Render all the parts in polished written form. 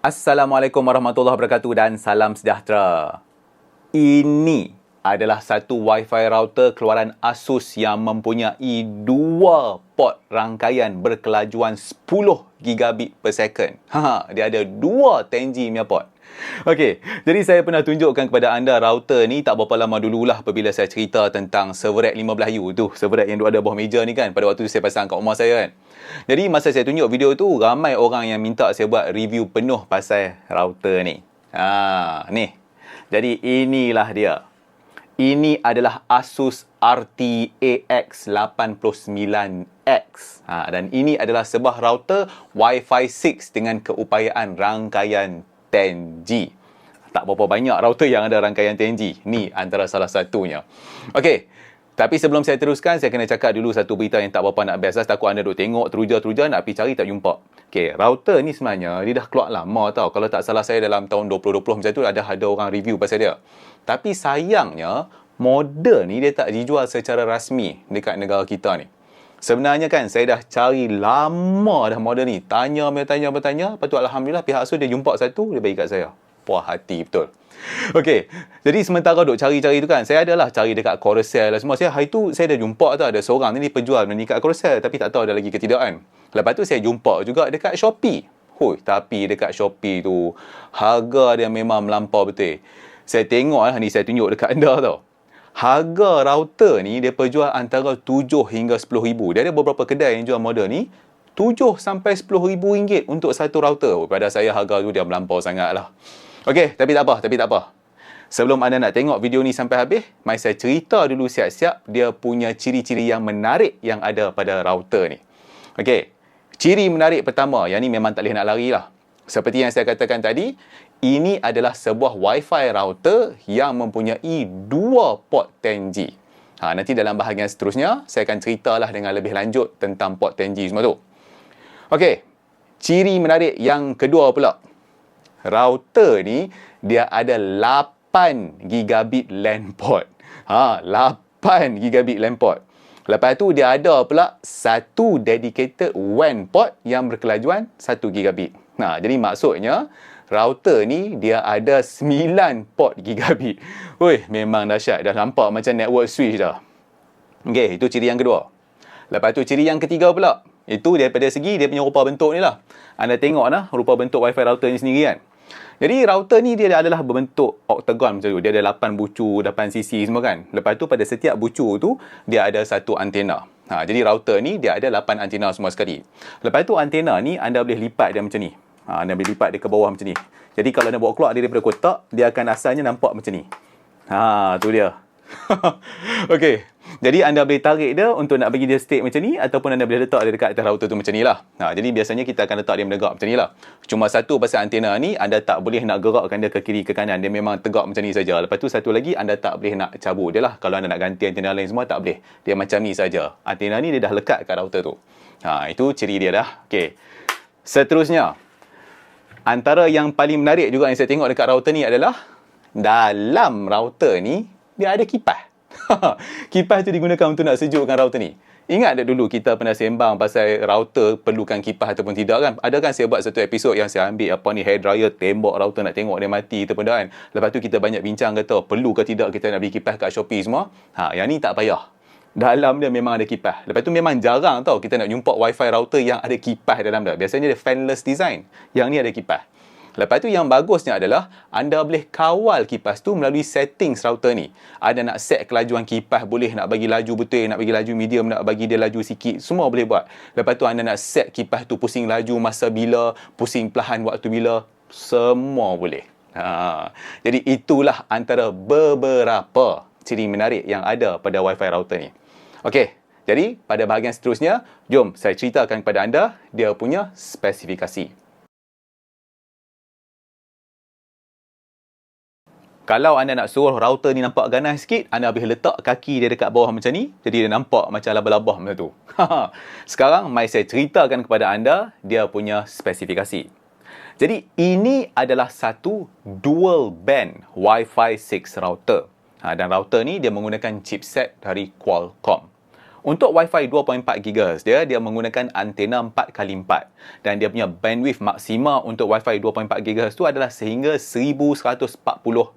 Assalamualaikum warahmatullahi wabarakatuh dan salam sejahtera. Ini adalah satu Wi-Fi router keluaran Asus yang mempunyai dua port rangkaian berkelajuan 10 gigabit per second. Dia ada dua 10G punya port. Okey, jadi saya pernah tunjukkan kepada anda router ni tak berapa lama dululah apabila saya cerita tentang server rack 15U tu. Server rack yang ada bawah meja ni kan. Pada waktu tu saya pasang kat rumah saya kan. Jadi masa saya tunjuk video tu, ramai orang yang minta saya buat review penuh pasal router ni. Ni. Jadi inilah dia. Ini adalah Asus RTAX 89X. Dan ini adalah sebuah router Wi-Fi 6 dengan keupayaan rangkaian 10G. Tak berapa banyak router yang ada rangkaian 10G. Ni antara salah satunya. Okey. Tapi sebelum saya teruskan, saya kena cakap dulu satu berita yang tak berapa nak best. Takut anda duk tengok teruja-teruja nak pergi cari tak jumpa. Okey, router ni sebenarnya dia dah keluar lama tau. Kalau tak salah saya dalam tahun 2020 macam tu ada orang review pasal dia. Tapi sayangnya model ni dia tak dijual secara rasmi dekat negara kita ni. Sebenarnya kan saya dah cari lama dah model ni. Bertanya. Lepas tu alhamdulillah pihak Asus dia jumpa satu, dia bagi kat saya. Puas hati betul. Okey, jadi sementara duk cari-cari tu kan, saya adalah cari dekat Carousel lah semua. Hari tu saya dah jumpa tu ada seorang ni penjual ni kat Carousel, tapi tak tahu ada lagi ke tidak kan. Lepas tu saya jumpa juga dekat Shopee. Tapi dekat Shopee tu harga dia memang melampau betul. Saya tengok lah ni, saya tunjuk dekat anda tau. Harga router ni dia perjual antara 7 hingga 10 ribu. Dia ada beberapa kedai yang jual model ni 7 sampai 10 ribu ringgit untuk satu router. Pada saya harga tu dia melampau sangat lah. Okey, tapi tak apa. Sebelum anda nak tengok video ni sampai habis, mari saya cerita dulu siap-siap dia punya ciri-ciri yang menarik yang ada pada router ni. Okey, ciri menarik pertama, yang ni memang tak boleh nak lari lah. Seperti yang saya katakan tadi, ini adalah sebuah Wi-Fi router yang mempunyai dua port 10G. Nanti dalam bahagian seterusnya, saya akan ceritalah dengan lebih lanjut tentang port 10G semua tu. Okey, ciri menarik yang kedua pula. Router ni dia ada 8 gigabit LAN port. 8 gigabit LAN port. Lepas tu dia ada pula satu dedicated WAN port yang berkelajuan 1 gigabit. Jadi maksudnya router ni dia ada 9 port gigabit. Memang dahsyat. Dah nampak macam network switch dah. Okey, itu ciri yang kedua. Lepas tu ciri yang ketiga pula. Itu daripada segi dia punya rupa bentuk ni lah. Anda tengok lah rupa bentuk Wi-Fi router ni sendiri kan. Jadi router ni dia adalah berbentuk oktagon macam tu. Dia ada 8 bucu, 8 sisi semua kan. Lepas tu pada setiap bucu tu dia ada satu antena. Jadi router ni dia ada 8 antena semua sekali. Lepas tu antena ni anda boleh lipat dia macam ni. Anda boleh lipat dia ke bawah macam ni. Jadi kalau anda bawa keluar dia daripada kotak, dia akan asalnya nampak macam ni. Tu dia. Okey. Jadi anda boleh tarik dia untuk nak bagi dia stick macam ni, ataupun anda boleh letak dia dekat atas router tu macam ni lah. Jadi biasanya kita akan letak dia menegak macam ni lah. Cuma satu pasal antena ni, anda tak boleh nak gerakkan dia ke kiri ke kanan. Dia memang tegak macam ni saja. Lepas tu satu lagi, anda tak boleh nak cabut dia lah. Kalau anda nak ganti antena lain semua, tak boleh. Dia macam ni saja. Antena ni dia dah lekat kat router tu. Itu ciri dia dah. Okey. Seterusnya, antara yang paling menarik juga yang saya tengok dekat router ni adalah dalam router ni dia ada kipas. Kipas tu digunakan untuk nak sejukkan router ni. Ingat tak dulu kita pernah sembang pasal router perlukan kipas ataupun tidak kan? Ada kan saya buat satu episod yang saya ambil hair dryer tembok router nak tengok dia mati ataupun dah kan. Lepas tu kita banyak bincang kata perlu ke tidak kita nak beli kipas kat Shopee semua. Yang ni tak payah. Dalam dia memang ada kipas. Lepas tu memang jarang tau kita nak jumpa Wi-Fi router yang ada kipas dalam dia. Biasanya dia fanless design. Yang ni ada kipas. Lepas tu yang bagusnya adalah anda boleh kawal kipas tu melalui settings router ni. Ada nak set kelajuan kipas, boleh nak bagi laju betul, nak bagi laju medium, nak bagi dia laju sikit, semua boleh buat. Lepas tu anda nak set kipas tu pusing laju masa bila, pusing perlahan waktu bila, semua boleh. Jadi itulah antara beberapa ciri menarik yang ada pada Wi-Fi router ni. Okey, jadi pada bahagian seterusnya, jom saya ceritakan kepada anda dia punya spesifikasi. Kalau anda nak suruh router ni nampak ganas sikit, anda boleh letak kaki dia dekat bawah macam ni. Jadi dia nampak macam labah-labah macam tu. Sekarang, mari saya ceritakan kepada anda dia punya spesifikasi. Jadi, ini adalah satu dual band Wi-Fi 6 router. Dan router ni dia menggunakan chipset dari Qualcomm. Untuk Wi-Fi 2.4 GHz dia menggunakan antena 4x4 dan dia punya bandwidth maksima untuk Wi-Fi 2.4 GHz tu adalah sehingga 1140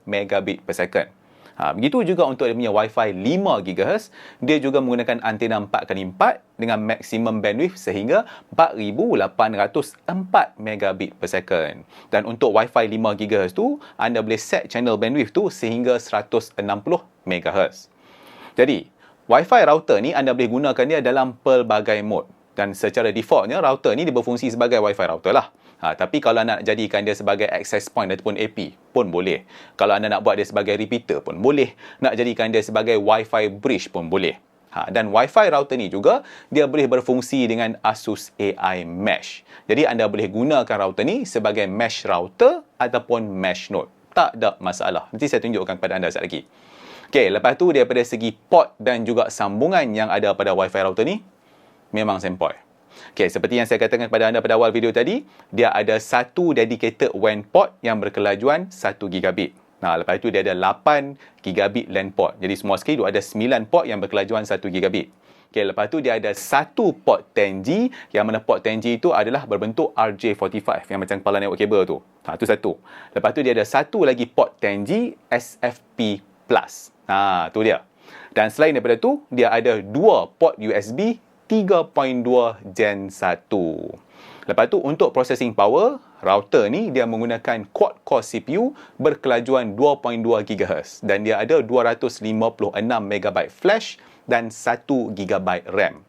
megabit per second. Begitu juga untuk dia punya Wi-Fi 5 GHz, dia juga menggunakan antena 4x4 dengan maksimum bandwidth sehingga 4804 megabit per second. Dan untuk Wi-Fi 5 GHz tu, anda boleh set channel bandwidth tu sehingga 160 MHz. Jadi, Wi-Fi router ni anda boleh gunakan dia dalam pelbagai mode. Dan secara defaultnya, router ni dia berfungsi sebagai Wi-Fi router lah. Tapi kalau anda nak jadikan dia sebagai access point ataupun AP pun boleh. Kalau anda nak buat dia sebagai repeater pun boleh. Nak jadikan dia sebagai Wi-Fi bridge pun boleh. Dan Wi-Fi router ni juga, dia boleh berfungsi dengan Asus AI Mesh. Jadi anda boleh gunakan router ni sebagai mesh router ataupun mesh node. Tak ada masalah. Nanti saya tunjukkan kepada anda sekejap lagi. Okey, lepas tu daripada segi port dan juga sambungan yang ada pada Wi-Fi router ni, memang sempoi. Okey, seperti yang saya katakan kepada anda pada awal video tadi, dia ada satu dedicated WAN port yang berkelajuan 1 gigabit. Lepas itu dia ada 8 gigabit LAN port. Jadi semua sekali dia ada 9 port yang berkelajuan 1 gigabit. Okey, lepas tu dia ada satu port 10G, yang mana port 10G itu adalah berbentuk RJ45 yang macam kepala network kabel tu. Itu satu. Lepas tu dia ada satu lagi port 10G SFP+. Tu dia. Dan selain daripada tu, dia ada dua port USB 3.2 Gen 1. Lepas tu untuk processing power, router ni dia menggunakan quad-core CPU berkelajuan 2.2 GHz dan dia ada 256 MB flash dan 1 GB RAM.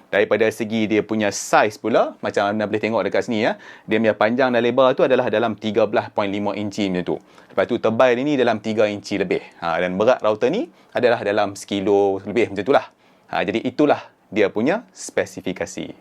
Daripada segi dia punya size pula, macam anda boleh tengok dekat sini ya, dia punya panjang dan lebar tu adalah dalam 13.5 inci macam tu. Lepas tu tebal ini dalam 3 inci lebih. Dan berat router ni adalah dalam 1 kilo lebih macam itulah. Jadi itulah dia punya spesifikasi.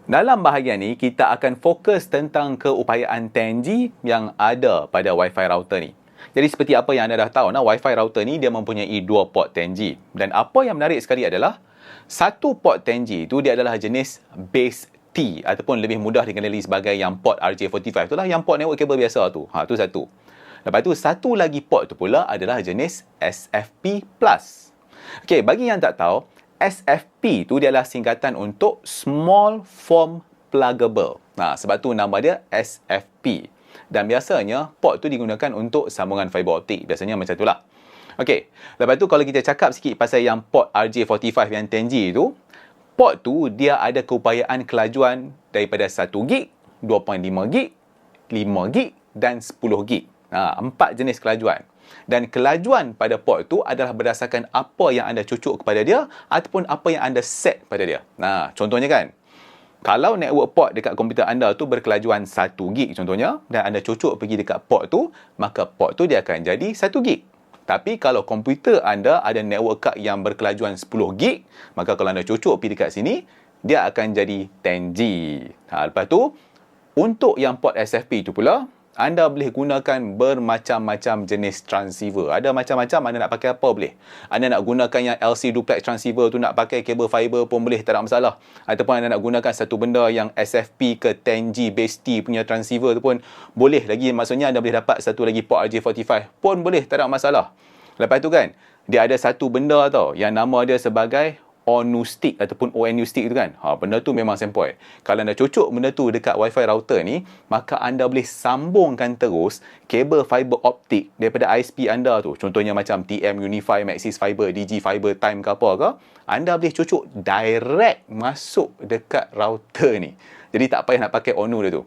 Dalam bahagian ni, kita akan fokus tentang keupayaan 10G yang ada pada Wi-Fi router ni. Jadi seperti apa yang anda dah tahu, Wi-Fi router ni dia mempunyai dua port 10G. Dan apa yang menarik sekali adalah, satu port 10G itu dia adalah jenis base T ataupun lebih mudah dikenali sebagai yang port RJ45. Itulah yang port network kabel biasa tu. Itu satu. Lepas tu satu lagi port tu pula adalah jenis SFP+. Okey, bagi yang tak tahu, SFP tu dia adalah singkatan untuk Small Form Pluggable. Sebab tu nama dia SFP. Dan biasanya port tu digunakan untuk sambungan fiber optik. Biasanya macam itulah. Okey, lepas tu kalau kita cakap sikit pasal yang port RJ45 yang 10G tu, port tu dia ada keupayaan kelajuan daripada 1GB, 2.5GB, 5GB dan 10GB. 4 jenis kelajuan. Dan kelajuan pada port tu adalah berdasarkan apa yang anda cucuk kepada dia ataupun apa yang anda set pada dia. Contohnya kan, kalau network port dekat komputer anda tu berkelajuan 1GB contohnya, dan anda cucuk pergi dekat port tu, maka port tu dia akan jadi 1GB. Tapi kalau komputer anda ada network card yang berkelajuan 10GB, maka kalau anda cucuk pergi dekat sini, dia akan jadi 10G. Lepas tu, untuk yang port SFP tu pula, anda boleh gunakan bermacam-macam jenis transceiver. Ada macam-macam, anda nak pakai apa boleh. Anda nak gunakan yang LC duplex transceiver tu, nak pakai kabel fiber pun boleh, tak ada masalah. Ataupun anda nak gunakan satu benda yang SFP ke 10G base T punya transceiver tu pun boleh lagi. Maksudnya anda boleh dapat satu lagi port RJ45 pun boleh, tak ada masalah. Lepas tu kan, dia ada satu benda tau yang nama dia sebagai ONU stick ataupun ONU stick tu kan. Benda tu memang sempoi. Kalau anda cocok benda tu dekat Wi-Fi router ni, maka anda boleh sambungkan terus kabel fiber optik daripada ISP anda tu. Contohnya macam TM Unify, Maxis Fiber, DG Fiber, Time ke apa ke. Anda boleh cocok direct masuk dekat router ni. Jadi tak payah nak pakai ONU dia tu.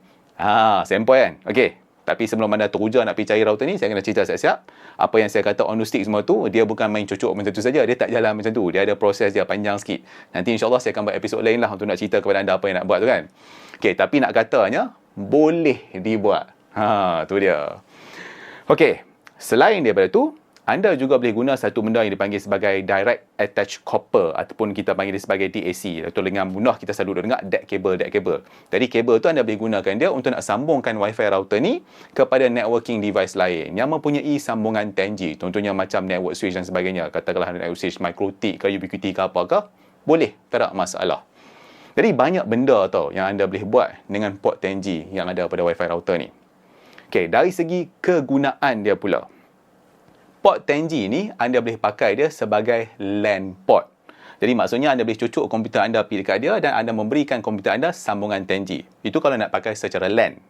Sempoi kan? Okey. Tapi sebelum anda teruja nak pergi cari router ni, saya kena cerita siap-siap. Apa yang saya kata ONU stick semua tu, dia bukan main cocok macam tu saja. Dia tak jalan macam tu. Dia ada proses dia panjang sikit. Nanti insyaAllah saya akan buat episod lain lah untuk nak cerita kepada anda apa yang nak buat tu kan. Okey, tapi nak katanya, boleh dibuat. Tu dia. Okey, selain daripada tu, anda juga boleh guna satu benda yang dipanggil sebagai Direct Attached Copper ataupun kita panggil dia sebagai DAC. Atau dengan mudah kita selalu dengar DAC cable. Jadi kabel tu anda boleh gunakan dia untuk nak sambungkan Wi-Fi router ni kepada networking device lain yang mempunyai sambungan 10G. Contohnya macam network switch dan sebagainya. Katakanlah network switch MikroTik ke Ubiquiti ke apa ke. Boleh, tak ada masalah. Jadi banyak benda tau yang anda boleh buat dengan port 10G yang ada pada Wi-Fi router ni. Okey, dari segi kegunaan dia pula. port 10G ni anda boleh pakai dia sebagai LAN port. Jadi maksudnya anda boleh cucuk komputer anda pergi dekat dia dan anda memberikan komputer anda sambungan 10G. Itu kalau nak pakai secara LAN.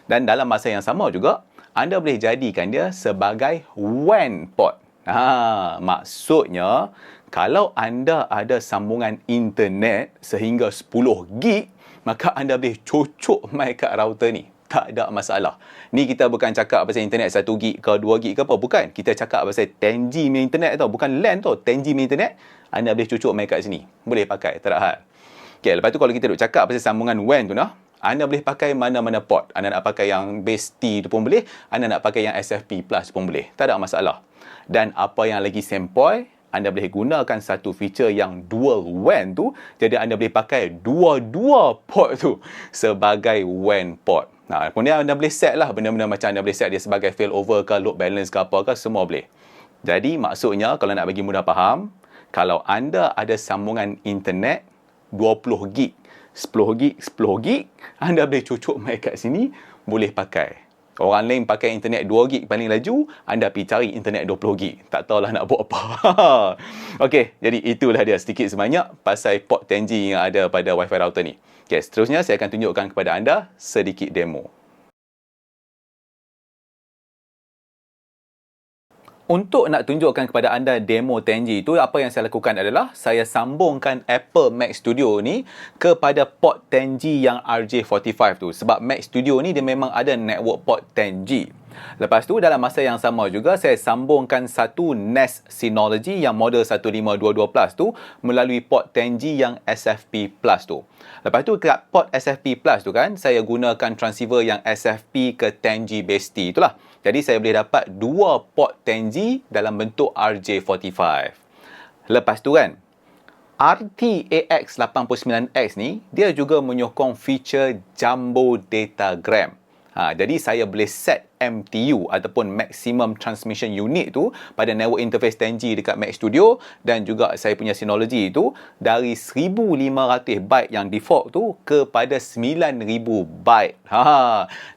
Dan dalam masa yang sama juga, anda boleh jadikan dia sebagai WAN port. Maksudnya, kalau anda ada sambungan internet sehingga 10 gig, maka anda boleh cucuk mai kat router ni. Tak ada masalah. Ni kita bukan cakap pasal internet 1 gig ke 2 gig ke apa. Bukan. Kita cakap pasal 10G punya internet tau. Bukan LAN tau. 10G punya internet. Anda boleh cucuk mai kat sini. Boleh pakai. Tak ada hal. Okay, lepas tu kalau kita duk cakap pasal sambungan WAN tu nah, anda boleh pakai mana-mana port. Anda nak pakai yang base T tu pun boleh. Anda nak pakai yang SFP plus pun boleh. Tak ada masalah. Dan apa yang lagi sempoi, anda boleh gunakan satu feature yang dual WAN tu. Jadi anda boleh pakai dua-dua port tu sebagai WAN port. Kemudian anda boleh set lah benda-benda macam anda boleh set dia sebagai failover ke, load balance ke apa ke, semua boleh. Jadi maksudnya kalau nak bagi mudah faham, kalau anda ada sambungan internet 20 gig, 10 gig, 10 gig, anda boleh cucuk mai kat sini, boleh pakai. Orang lain pakai internet 2 gig paling laju, anda pergi cari internet 20 gig. Tak tahulah nak buat apa. Okey, jadi itulah dia sedikit sebanyak pasal port 10G yang ada pada Wi-Fi router ni. Okey, seterusnya saya akan tunjukkan kepada anda sedikit demo. Untuk nak tunjukkan kepada anda demo 10G itu, apa yang saya lakukan adalah saya sambungkan Apple Mac Studio ni kepada port 10G yang RJ45 tu. Sebab Mac Studio ni dia memang ada network port 10G. Lepas tu dalam masa yang sama juga saya sambungkan satu NAS Synology yang model 1522 Plus tu melalui port 10G yang SFP Plus tu. Lepas tu kat port SFP Plus tu kan, saya gunakan transceiver yang SFP ke 10G base T itulah. Jadi saya boleh dapat dua port 10G dalam bentuk RJ45. Lepas tu kan, RTAX89X ni dia juga menyokong feature Jumbo Datagram. Jadi saya boleh set MTU ataupun Maximum Transmission Unit tu pada network interface 10G dekat Mac Studio dan juga saya punya Synology tu dari 1500 byte yang default tu kepada 9000 byte.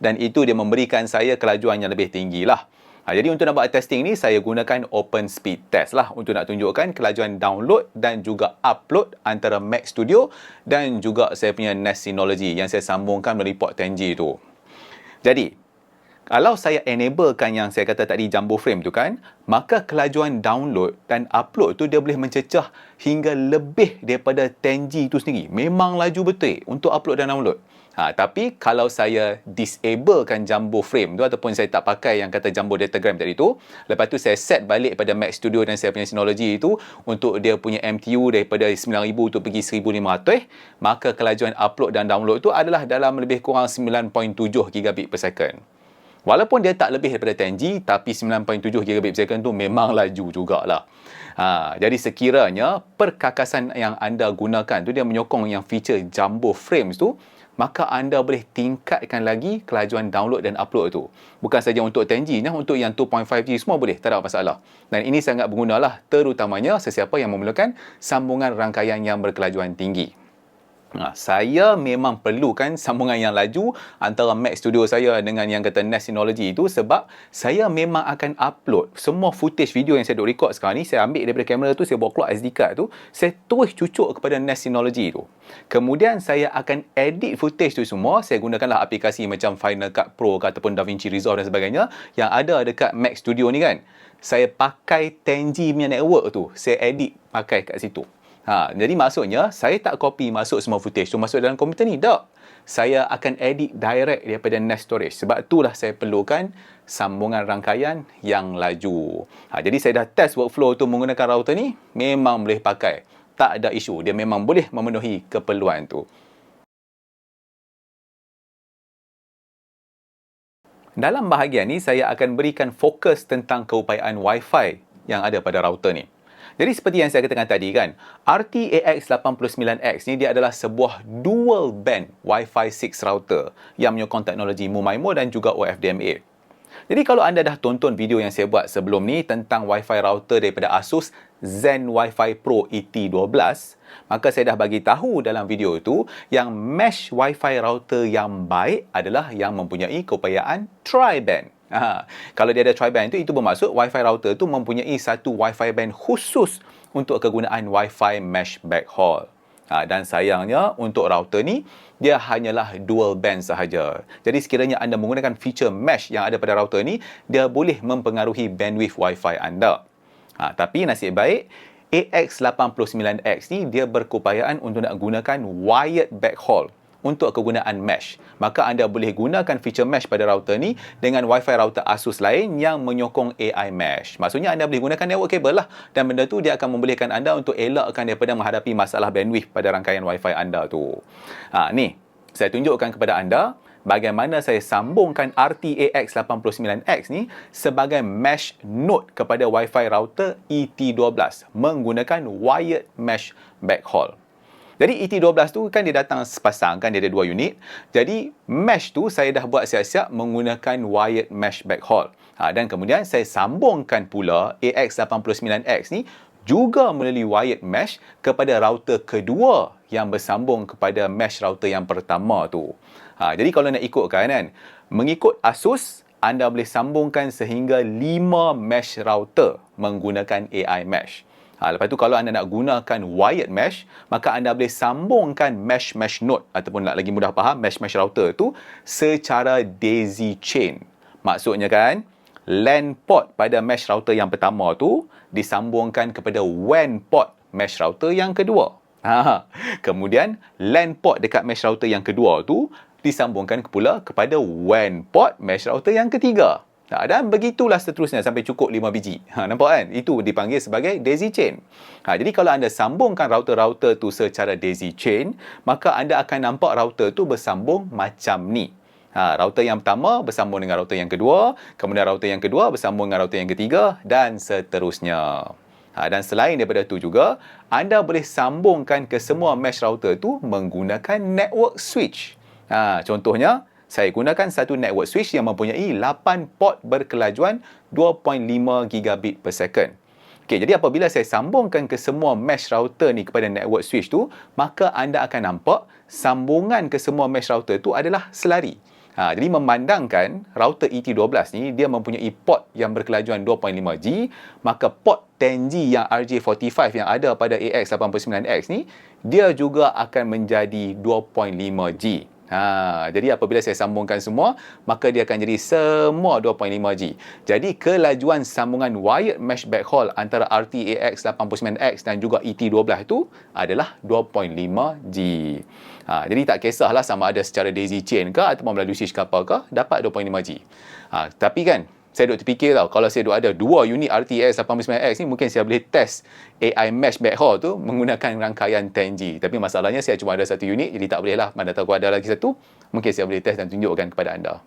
Dan itu dia memberikan saya kelajuan yang lebih tinggi lah. Jadi untuk nak buat testing ni saya gunakan open speed test lah untuk nak tunjukkan kelajuan download dan juga upload antara Mac Studio dan juga saya punya NAS Synology yang saya sambungkan melalui port 10G tu. Jadi, kalau saya enablekan yang saya kata tadi jumbo frame tu kan, maka kelajuan download dan upload tu dia boleh mencecah hingga lebih daripada 10G tu sendiri. Memang laju betul untuk upload dan download. Tapi kalau saya disablekan jumbo frame tu ataupun saya tak pakai yang kata jumbo datagram tadi tu, lepas tu saya set balik pada Mac Studio dan saya punya Synology tu untuk dia punya MTU daripada 9000 tu pergi 1500, maka kelajuan upload dan download tu adalah dalam lebih kurang 9.7 gigabit per second. Walaupun dia tak lebih daripada 10G, tapi 9.7 gigabit per second tu memang laju jugalah. Jadi sekiranya perkakasan yang anda gunakan tu dia menyokong yang feature jumbo frames tu, maka anda boleh tingkatkan lagi kelajuan download dan upload tu. Bukan saja untuk 10G, untuk yang 2.5G semua boleh, tak ada masalah. Dan ini sangat berguna lah, terutamanya sesiapa yang memerlukan sambungan rangkaian yang berkelajuan tinggi. Saya memang perlukan sambungan yang laju antara Mac Studio saya dengan yang kata NAS Synology itu sebab saya memang akan upload semua footage video yang saya duk record sekarang ni, saya ambil daripada kamera tu, saya bawa keluar SD card tu, saya terus cucuk kepada NAS Synology tu. Kemudian saya akan edit footage tu semua, saya gunakanlah aplikasi macam Final Cut Pro ataupun DaVinci Resolve dan sebagainya yang ada dekat Mac Studio ni kan. Saya pakai 10G punya network tu, saya edit pakai kat situ. Jadi maksudnya saya tak copy masuk semua footage tu masuk dalam komputer ni, tak. Saya akan edit direct daripada NAS storage. Sebab itulah saya perlukan sambungan rangkaian yang laju. Jadi saya dah test workflow tu menggunakan router ni, memang boleh pakai. Tak ada isu, dia memang boleh memenuhi keperluan tu. Dalam bahagian ni saya akan berikan fokus tentang keupayaan Wi-Fi yang ada pada router ni. Jadi seperti yang saya katakan tadi kan, RTAX89X ni dia adalah sebuah dual band Wi-Fi 6 router yang menyokong teknologi MU-MIMO dan juga OFDMA. Jadi kalau anda dah tonton video yang saya buat sebelum ni tentang Wi-Fi router daripada Asus Zen Wi-Fi Pro ET12, maka saya dah bagi tahu dalam video itu yang mesh Wi-Fi router yang baik adalah yang mempunyai keupayaan tri-band. Kalau dia ada tri-band itu bermaksud Wi-Fi router tu mempunyai satu Wi-Fi band khusus untuk kegunaan Wi-Fi mesh backhaul. Dan sayangnya untuk router ni dia hanyalah dual band sahaja. Jadi sekiranya anda menggunakan feature mesh yang ada pada router ni, dia boleh mempengaruhi bandwidth Wi-Fi anda. Tapi nasib baik AX89X ni dia berkeupayaan untuk nak gunakan wired backhaul untuk kegunaan mesh. Maka anda boleh gunakan feature mesh pada router ni dengan Wi-Fi router Asus lain yang menyokong AI mesh. Maksudnya anda boleh gunakan network cable lah, dan benda tu dia akan membolehkan anda untuk elakkan daripada menghadapi masalah bandwidth pada rangkaian Wi-Fi anda tu. Ni, saya tunjukkan kepada anda bagaimana saya sambungkan RTAX89X ni sebagai mesh node kepada Wi-Fi router ET12 menggunakan wired mesh backhaul. Jadi ET12 tu kan dia datang sepasang, kan dia ada 2 unit. Jadi mesh tu saya dah buat siap-siap menggunakan wired mesh backhaul. Dan kemudian saya sambungkan pula AX89X ni juga melalui wired mesh kepada router kedua yang bersambung kepada mesh router yang pertama tu. Jadi kalau nak ikutkan kan, mengikut Asus, anda boleh sambungkan sehingga 5 mesh router menggunakan AI mesh. Lepas tu kalau anda nak gunakan wired mesh, maka anda boleh sambungkan mesh node ataupun nak lagi mudah faham, mesh router tu secara daisy chain. Maksudnya kan, LAN port pada mesh router yang pertama tu disambungkan kepada WAN port mesh router yang kedua. Kemudian LAN port dekat mesh router yang kedua tu disambungkan pula kepada WAN port mesh router yang ketiga. Dan begitulah seterusnya sampai cukup 5 biji. Nampak kan? Itu dipanggil sebagai daisy chain. Jadi kalau anda sambungkan router-router tu secara daisy chain, maka anda akan nampak router tu bersambung macam ni. Router yang pertama bersambung dengan router yang kedua, kemudian router yang kedua bersambung dengan router yang ketiga, dan seterusnya. Dan selain daripada tu juga, anda boleh sambungkan ke semua mesh router tu menggunakan network switch. Contohnya, saya gunakan satu network switch yang mempunyai 8 port berkelajuan 2.5 gigabit per second. Jadi apabila saya sambungkan ke semua mesh router ni kepada network switch tu, maka anda akan nampak sambungan ke semua mesh router tu adalah selari. Jadi memandangkan router ET12 ni dia mempunyai port yang berkelajuan 2.5G, maka port 10G yang RJ45 yang ada pada AX89X ni dia juga akan menjadi 2.5G. Jadi apabila saya sambungkan semua, maka dia akan jadi semua 2.5G. Jadi kelajuan sambungan wired mesh backhaul antara RTAX89X dan juga ET12 itu adalah 2.5G. Jadi tak kisahlah sama ada secara daisy chain ke atau melalui switch ke apakah, dapat 2.5G. Tapi kan, saya duk terfikir tau, kalau saya duk ada 2 unit RTX89X ni, mungkin saya boleh test AI mesh backhaul tu menggunakan rangkaian 10G. Tapi masalahnya saya cuma ada 1 unit, jadi tak boleh lah. Mana tahu ada lagi satu, mungkin saya boleh test dan tunjukkan kepada anda.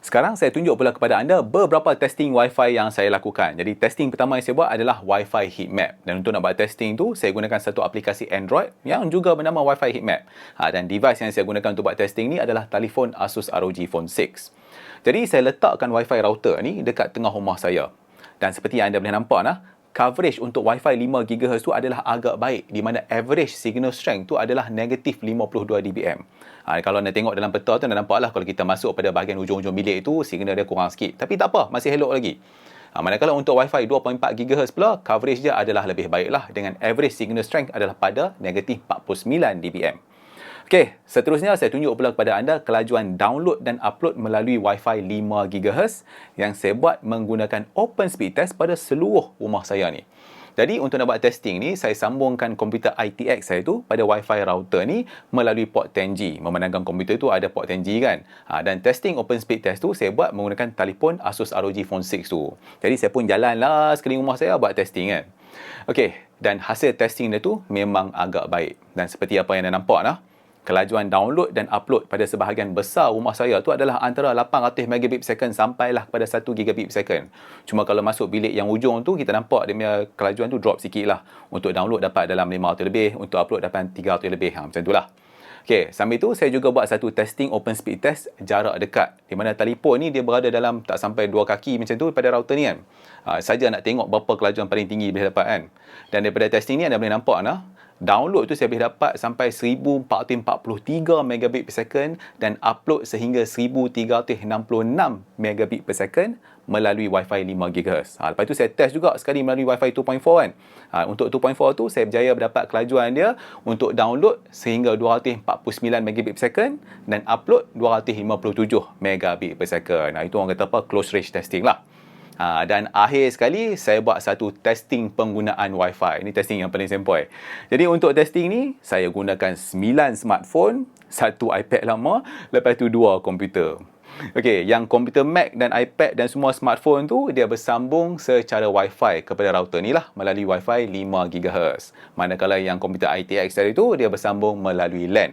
Sekarang saya tunjuk pula kepada anda beberapa testing Wi-Fi yang saya lakukan. Jadi testing pertama yang saya buat adalah Wi-Fi heatmap. Dan untuk nak buat testing tu, saya gunakan satu aplikasi Android yang juga bernama Wi-Fi heatmap. Dan device yang saya gunakan untuk buat testing ni adalah telefon Asus ROG Phone 6. Jadi saya letakkan Wi-Fi router ni dekat tengah rumah saya. Dan seperti yang anda boleh nampak coverage untuk Wi-Fi 5 GHz tu adalah agak baik, di mana average signal strength tu adalah negatif 52 dBm. Kalau anda tengok dalam peta tu, anda nampaklah kalau kita masuk pada bahagian ujung-ujung bilik itu, signal dia kurang sikit. Tapi tak apa, masih elok lagi. Manakala untuk Wi-Fi 2.4 GHz pula, coverage dia adalah lebih baiklah, dengan average signal strength adalah pada negatif 49 dBm. Okey, seterusnya saya tunjuk pula kepada anda kelajuan download dan upload melalui Wi-Fi 5 GHz yang saya buat menggunakan open speed test pada seluruh rumah saya ni. Jadi untuk nak buat testing ni, saya sambungkan komputer ITX saya tu pada Wi-Fi router ni melalui port 10G. Memandangkan komputer tu ada port 10G kan. Dan testing open speed test tu saya buat menggunakan telefon Asus ROG Phone 6 tu. Jadi saya pun jalanlah sekeliling rumah saya buat testing kan. Okey, dan hasil testing dia tu memang agak baik. Dan seperti apa yang anda nampak kelajuan download dan upload pada sebahagian besar rumah saya tu adalah antara 800 megabit per second sampailah kepada 1 gigabit per second. Cuma kalau masuk bilik yang ujung tu, kita nampak dia punya kelajuan tu drop sikit lah. Untuk download dapat dalam 500 lebih, untuk upload dapat 300 lebih. Macam tu lah. Okey, sambil tu saya juga buat satu testing open speed test jarak dekat. Di mana telefon ni dia berada dalam tak sampai 2 kaki macam tu pada router ni kan. Saja nak tengok berapa kelajuan paling tinggi boleh dapat kan. Dan daripada testing ni anda boleh nampak Download tu saya boleh dapat sampai 1443 megabit per second dan upload sehingga 1366 megabit per second melalui Wi-Fi 5 GHz. Lepas tu saya test juga sekali melalui Wi-Fi 2.4 kan. Untuk 2.4 tu saya berjaya mendapat kelajuan dia untuk download sehingga 249 megabit per second dan upload 257 megabit per second. Itu orang kata apa, close range testing lah. Dan akhir sekali saya buat satu testing penggunaan Wi-Fi. Ini testing yang paling sempoi. Jadi untuk testing ni saya gunakan 9 smartphone, 1 iPad lama, lepas tu 2 komputer. Okey, yang komputer Mac dan iPad dan semua smartphone tu dia bersambung secara Wi-Fi kepada router ni lah melalui Wi-Fi 5 GHz. Manakala yang komputer ITX tadi tu dia bersambung melalui LAN.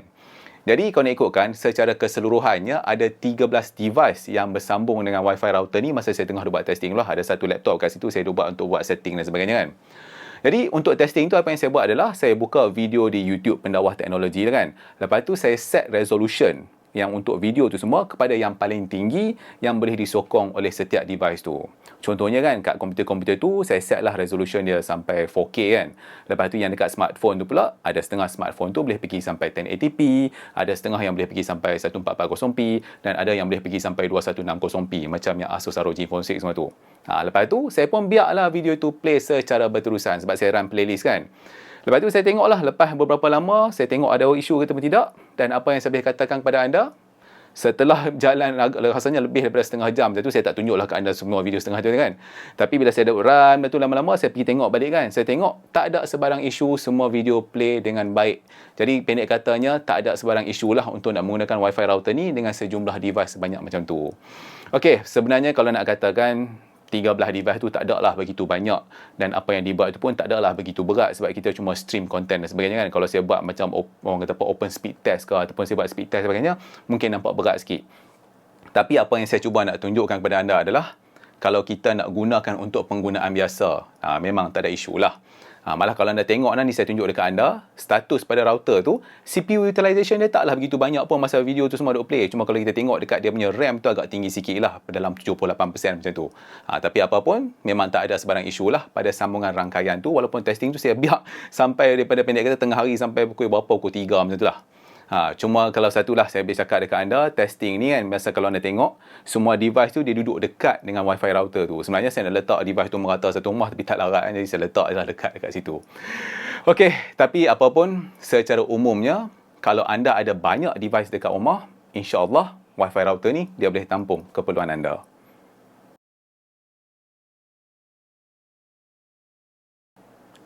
Jadi kalau nak ikutkan secara keseluruhannya ada 13 device yang bersambung dengan Wi-Fi router ni masa saya tengah buat testing lah. Ada satu laptop kat situ saya buat untuk buat setting dan sebagainya kan. Jadi untuk testing tu apa yang saya buat adalah saya buka video di YouTube Pendawah Teknologi kan. Lepas tu saya set resolution yang untuk video tu semua kepada yang paling tinggi yang boleh disokong oleh setiap device tu. Contohnya kan kat komputer-komputer tu saya set lah resolution dia sampai 4K kan. Lepas tu yang dekat smartphone tu pula ada setengah smartphone tu boleh pergi sampai 1080p, ada setengah yang boleh pergi sampai 1440p dan ada yang boleh pergi sampai 2160p macam yang Asus ROG Phone 6 semua tu. Lepas tu saya pun biarlah video tu play secara berterusan sebab saya run playlist kan. Lepas tu saya tengoklah lepas beberapa lama, saya tengok ada isu ke atau tidak dan apa yang saya boleh katakan kepada anda, setelah jalan rasanya lebih daripada setengah jam, tu saya tak tunjuklah ke anda semua video setengah tu kan. Tapi bila saya dah run, tu lama-lama saya pergi tengok balik kan. Saya tengok tak ada sebarang isu, semua video play dengan baik. Jadi pendek katanya tak ada sebarang isu lah untuk nak menggunakan Wi-Fi router ni dengan sejumlah device sebanyak macam tu. Okey, sebenarnya kalau nak katakan 13 device tu tak ada lah begitu banyak dan apa yang dibuat tu pun tak ada lah begitu berat sebab kita cuma stream content dan sebagainya kan. Kalau saya buat macam orang kata apa open speed test ke ataupun saya buat speed test dan sebagainya mungkin nampak berat sikit. Tapi apa yang saya cuba nak tunjukkan kepada anda adalah kalau kita nak gunakan untuk penggunaan biasa, memang tak ada isu lah. Malah kalau anda tengok ni saya tunjuk dekat anda, status pada router tu, CPU utilization dia taklah begitu banyak pun masa video tu semua duk play. Cuma kalau kita tengok dekat dia punya RAM tu agak tinggi sikit lah, dalam 78% macam tu. Tapi apa pun, memang tak ada sebarang isu lah pada sambungan rangkaian tu. Walaupun testing tu saya biar sampai daripada pendek kata tengah hari sampai pukul berapa, pukul 3 macam tu lah. Cuma kalau satulah saya boleh cakap dekat anda, testing ni kan, biasa kalau anda tengok, semua device tu dia duduk dekat dengan Wi-Fi router tu. Sebenarnya saya nak letak device tu merata satu rumah tapi tak larat kan, jadi saya letak je lah dekat situ. Okey, tapi apa pun, secara umumnya, kalau anda ada banyak device dekat rumah, insya-Allah Wi-Fi router ni dia boleh tampung keperluan anda.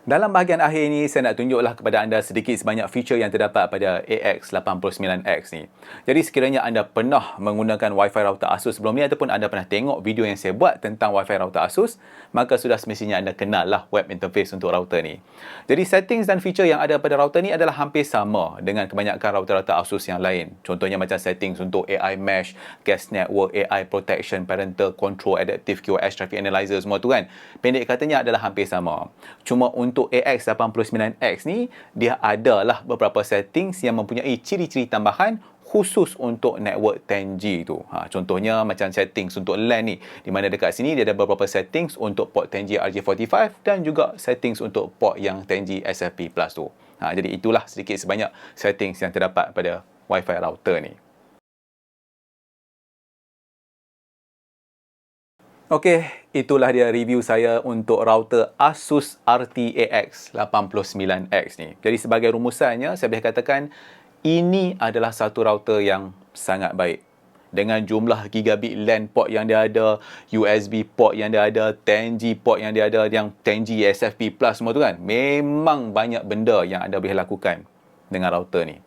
Dalam bahagian akhir ini, saya nak tunjuklah kepada anda sedikit sebanyak feature yang terdapat pada AX89X ni. Jadi sekiranya anda pernah menggunakan Wi-Fi router Asus sebelum ni ataupun anda pernah tengok video yang saya buat tentang Wi-Fi router Asus, maka sudah semestinya anda kenal lah web interface untuk router ni. Jadi settings dan feature yang ada pada router ni adalah hampir sama dengan kebanyakan router-router Asus yang lain. Contohnya macam settings untuk AI Mesh, Guest Network, AI Protection, Parental Control, Adaptive QoS, Traffic Analyzer semua tu kan. Pendek katanya adalah hampir sama. Cuma untuk AX89X ni, dia adalah beberapa settings yang mempunyai ciri-ciri tambahan khusus untuk network 10G tu. Contohnya macam settings untuk LAN ni, di mana dekat sini dia ada beberapa settings untuk port 10G RJ45 dan juga settings untuk port yang 10G SFP+ tu. Jadi itulah sedikit sebanyak settings yang terdapat pada Wi-Fi router ni. Okey, itulah dia review saya untuk router Asus RT-AX89X ni. Jadi sebagai rumusannya, saya boleh katakan ini adalah satu router yang sangat baik. Dengan jumlah gigabit LAN port yang dia ada, USB port yang dia ada, 10G port yang dia ada, yang 10G SFP+ semua tu kan. Memang banyak benda yang anda boleh lakukan dengan router ni.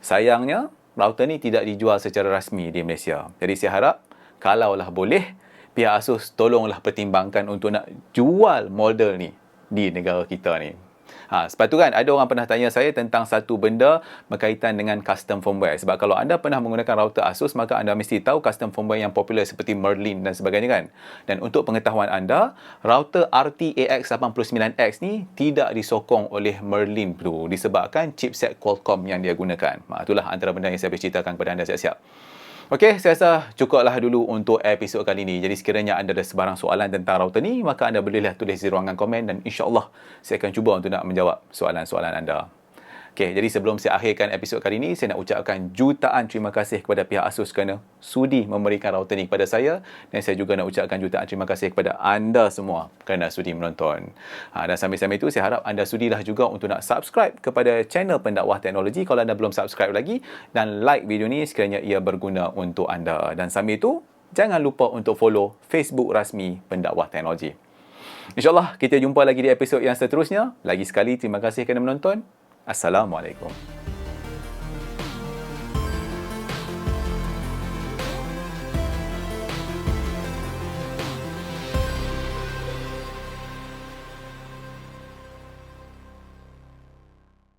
Sayangnya, router ni tidak dijual secara rasmi di Malaysia. Jadi saya harap, kalaulah boleh, pihak Asus tolonglah pertimbangkan untuk nak jual model ni di negara kita ni. Sebab tu kan ada orang pernah tanya saya tentang satu benda berkaitan dengan custom firmware. Sebab kalau anda pernah menggunakan router Asus, maka anda mesti tahu custom firmware yang popular seperti Merlin dan sebagainya kan. Dan untuk pengetahuan anda, router RT-AX89X ni tidak disokong oleh Merlin tu disebabkan chipset Qualcomm yang dia gunakan. Itulah antara benda yang saya boleh ceritakan kepada anda siap-siap. Okey, saya rasa cukuplah dulu untuk episod kali ini. Jadi sekiranya anda ada sebarang soalan tentang router ni, maka anda bolehlah tulis di ruangan komen dan insya-Allah saya akan cuba untuk nak menjawab soalan-soalan anda. Okey, jadi sebelum saya akhirkan episod kali ini, saya nak ucapkan jutaan terima kasih kepada pihak Asus kerana sudi memberikan router ni kepada saya, dan saya juga nak ucapkan jutaan terima kasih kepada anda semua kerana sudi menonton. Dan sambil-sambil itu saya harap anda sudilah juga untuk nak subscribe kepada channel Pendakwah Teknologi kalau anda belum subscribe lagi, dan like video ni sekiranya ia berguna untuk anda. Dan sambil itu, jangan lupa untuk follow Facebook rasmi Pendakwah Teknologi. InsyaAllah kita jumpa lagi di episod yang seterusnya. Lagi sekali terima kasih kerana menonton. Assalamualaikum.